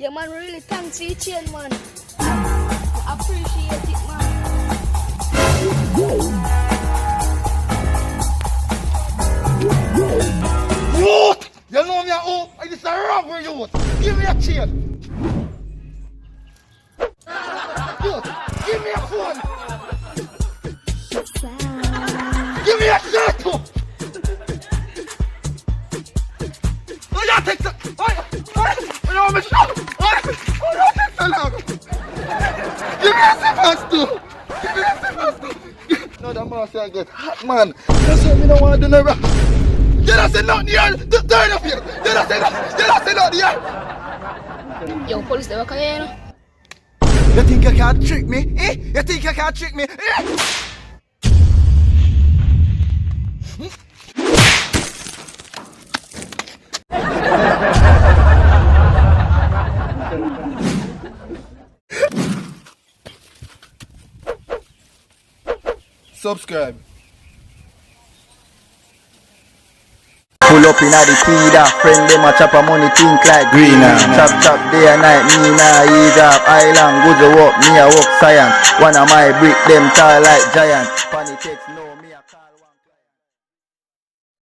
Yeah, man, really thanks for your chain, man. I appreciate it, man. Youth! You know me at home? I just a robbery, youth. Give me a chain. Youth, give me a phone. Give me a shirt too. Oh, you take the... Oh, you want me to shout? Oh, you take the log. Give me a seconds too. Give me a seconds too. No, that man say I get hot, man. That's why me don't want to do no rap. You don't say nothing here. Turn up here. You don't say nothing here. Yo, police, they work here, you know? You think you can't trick me? Eh? You think you can't trick me? Eh? Subscribe. Pull up inna the feeder, friend them a chop a money think like greener. Chop day and night, me nah ease up. Island, good to walk, me a walk science. One of my brick them tall like giant. Funny text no.